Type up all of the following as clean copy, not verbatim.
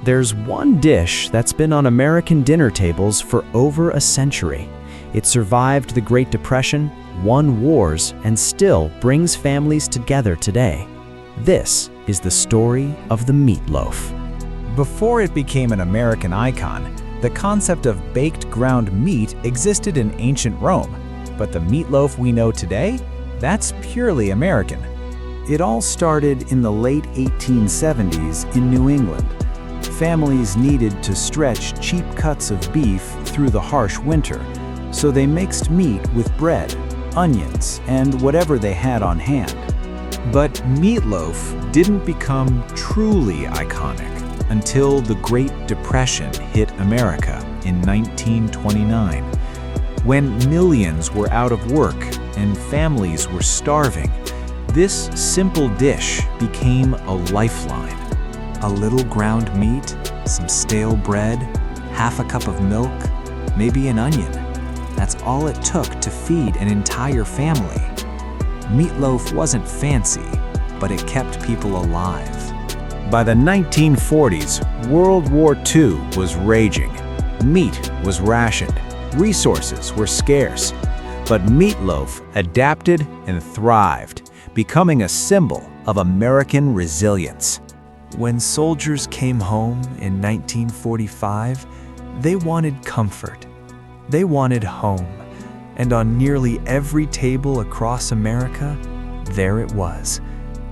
There's one dish that's been on American dinner tables for over a century. It survived the Great Depression, won wars, and still brings families together today. This is the story of the meatloaf. Before it became an American icon, the concept of baked ground meat existed in ancient Rome. But the meatloaf we know today, that's purely American. It all started in the late 1870s in New England. Families needed to stretch cheap cuts of beef through the harsh winter, so they mixed meat with bread, onions, and whatever they had on hand. But meatloaf didn't become truly iconic until the Great Depression hit America in 1929. When millions were out of work and families were starving, this simple dish became a lifeline. A little ground meat, some stale bread, half a cup of milk, maybe an onion. That's all it took to feed an entire family. Meatloaf wasn't fancy, but it kept people alive. By the 1940s, World War II was raging. Meat was rationed. Resources were scarce. But meatloaf adapted and thrived, becoming a symbol of American resilience. When soldiers came home in 1945, they wanted comfort. They wanted home. And on nearly every table across America, there it was,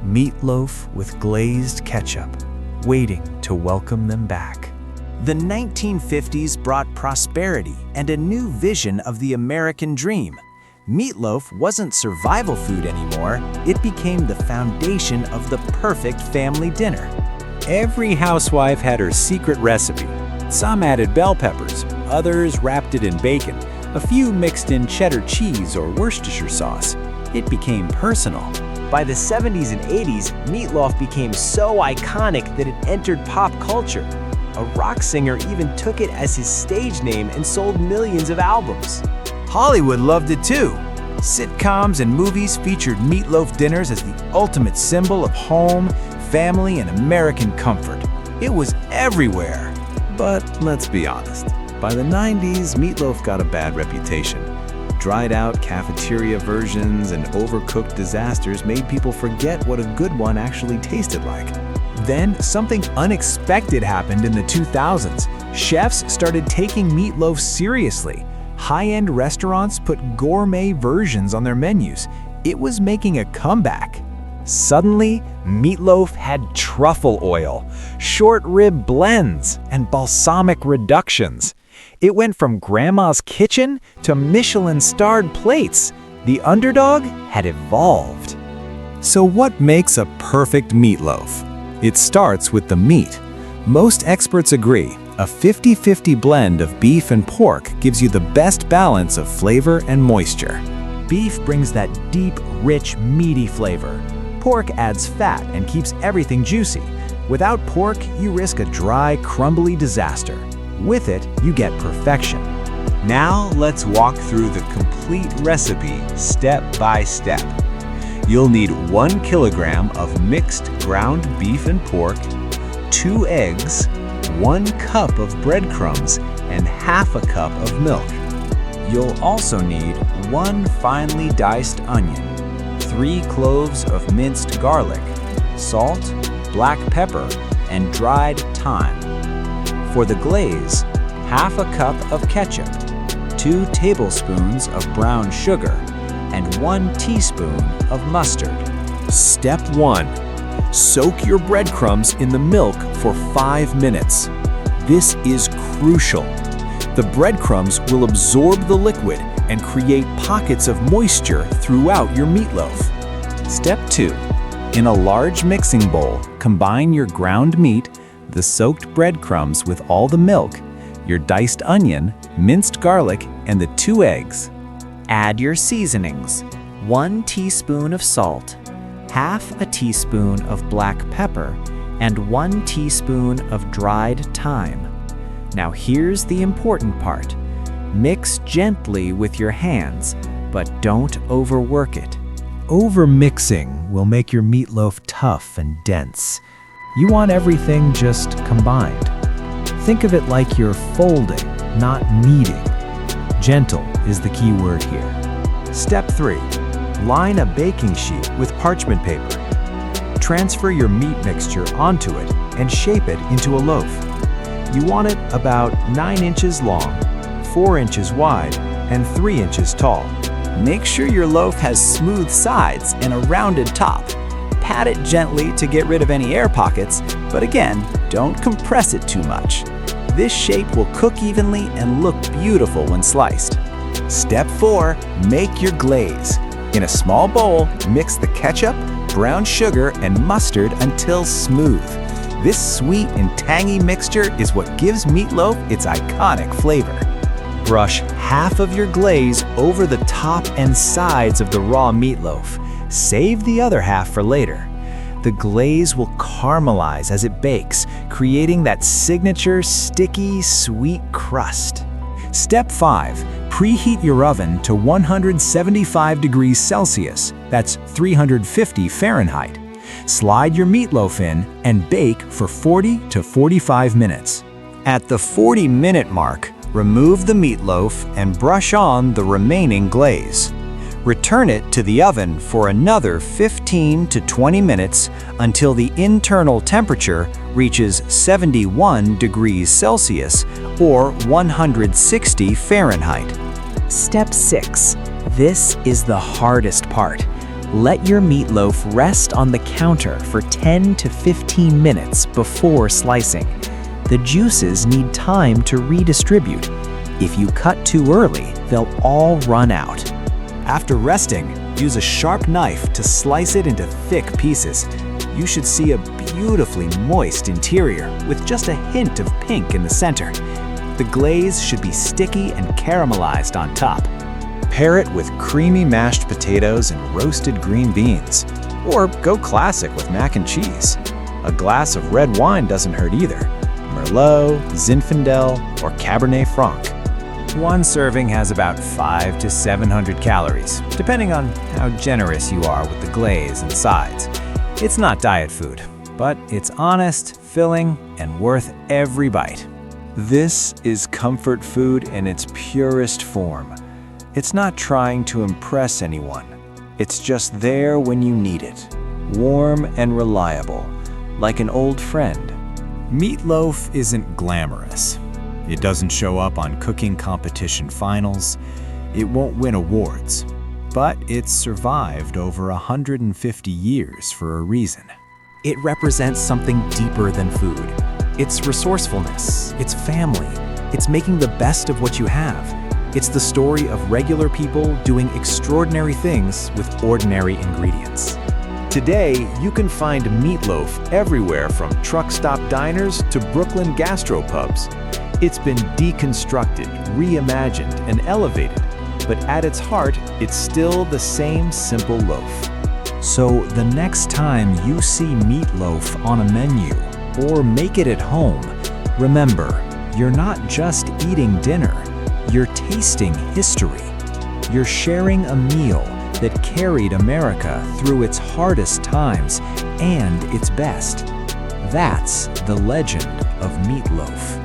meatloaf with glazed ketchup, waiting to welcome them back. The 1950s brought prosperity and a new vision of the American dream. Meatloaf wasn't survival food anymore, it became the foundation of the perfect family dinner. Every housewife had her secret recipe. Some added bell peppers, others wrapped it in bacon, a few mixed in cheddar cheese or Worcestershire sauce. It became personal. By the 70s and 80s, meatloaf became so iconic that it entered pop culture. A rock singer even took it as his stage name and sold millions of albums. Hollywood loved it too. Sitcoms and movies featured meatloaf dinners as the ultimate symbol of home, family, and American comfort. It was everywhere. But let's be honest, by the 90s, meatloaf got a bad reputation. Dried out cafeteria versions and overcooked disasters made people forget what a good one actually tasted like. Then something unexpected happened in the 2000s. Chefs started taking meatloaf seriously. High-end restaurants put gourmet versions on their menus. It was making a comeback. Suddenly, meatloaf had truffle oil, short rib blends, and balsamic reductions. It went from grandma's kitchen to Michelin-starred plates. The underdog had evolved. So what makes a perfect meatloaf? It starts with the meat. Most experts agree, a 50-50 blend of beef and pork gives you the best balance of flavor and moisture. Beef brings that deep, rich, meaty flavor. Pork adds fat and keeps everything juicy. Without pork, you risk a dry, crumbly disaster. With it, you get perfection. Now let's walk through the complete recipe step by step. You'll need 1 kilogram of mixed ground beef and pork, 2 eggs, 1 cup of breadcrumbs, and half a cup of milk. You'll also need 1 finely diced onion, 3 cloves of minced garlic, salt, black pepper, and dried thyme. For the glaze, half a cup of ketchup, 2 tablespoons of brown sugar, and 1 teaspoon of mustard. Step 1. Soak your breadcrumbs in the milk for 5 minutes. This is crucial. The breadcrumbs will absorb the liquid and create pockets of moisture throughout your meatloaf. Step 2. In a large mixing bowl, combine your ground meat, the soaked breadcrumbs with all the milk, your diced onion, minced garlic, and the 2 eggs. Add your seasonings, 1 teaspoon of salt, half a teaspoon of black pepper, and 1 teaspoon of dried thyme. Now here's the important part. Mix gently with your hands, but don't overwork it. Overmixing will make your meatloaf tough and dense. You want everything just combined. Think of it like you're folding, not kneading. Gentle is the key word here. Step 3. Line a baking sheet with parchment paper. Transfer your meat mixture onto it and shape it into a loaf. You want it about 9 inches long, 4 inches wide, and 3 inches tall. Make sure your loaf has smooth sides and a rounded top. Pat it gently to get rid of any air pockets, but again, don't compress it too much. This shape will cook evenly and look beautiful when sliced. Step 4. Make your glaze. In a small bowl, mix the ketchup, brown sugar, and mustard until smooth. This sweet and tangy mixture is what gives meatloaf its iconic flavor. Brush half of your glaze over the top and sides of the raw meatloaf. Save the other half for later. The glaze will caramelize as it bakes, creating that signature sticky, sweet crust. Step 5. Preheat your oven to 175 degrees Celsius, that's 350 Fahrenheit. Slide your meatloaf in and bake for 40 to 45 minutes. At the 40-minute mark, remove the meatloaf and brush on the remaining glaze. Return it to the oven for another 15 to 20 minutes until the internal temperature reaches 71 degrees Celsius or 160 Fahrenheit. Step 6. This is the hardest part. Let your meatloaf rest on the counter for 10 to 15 minutes before slicing. The juices need time to redistribute. If you cut too early, they'll all run out. After resting, use a sharp knife to slice it into thick pieces. You should see a beautifully moist interior with just a hint of pink in the center. The glaze should be sticky and caramelized on top. Pair it with creamy mashed potatoes and roasted green beans. Or go classic with mac and cheese. A glass of red wine doesn't hurt either. Merlot, Zinfandel, or Cabernet Franc. One serving has about 500 to 700 calories, depending on how generous you are with the glaze and sides. It's not diet food, but it's honest, filling, and worth every bite. This is comfort food in its purest form. It's not trying to impress anyone. It's just there when you need it, warm and reliable, like an old friend. Meatloaf isn't glamorous. It doesn't show up on cooking competition finals. It won't win awards. But it's survived over 150 years for a reason. It represents something deeper than food. It's resourcefulness, it's family, it's making the best of what you have. It's the story of regular people doing extraordinary things with ordinary ingredients. Today, you can find meatloaf everywhere from truck stop diners to Brooklyn gastropubs. It's been deconstructed, reimagined, and elevated, but at its heart, it's still the same simple loaf. So the next time you see meatloaf on a menu, or make it at home, remember, you're not just eating dinner, you're tasting history. You're sharing a meal that carried America through its hardest times and its best. That's the legend of meatloaf.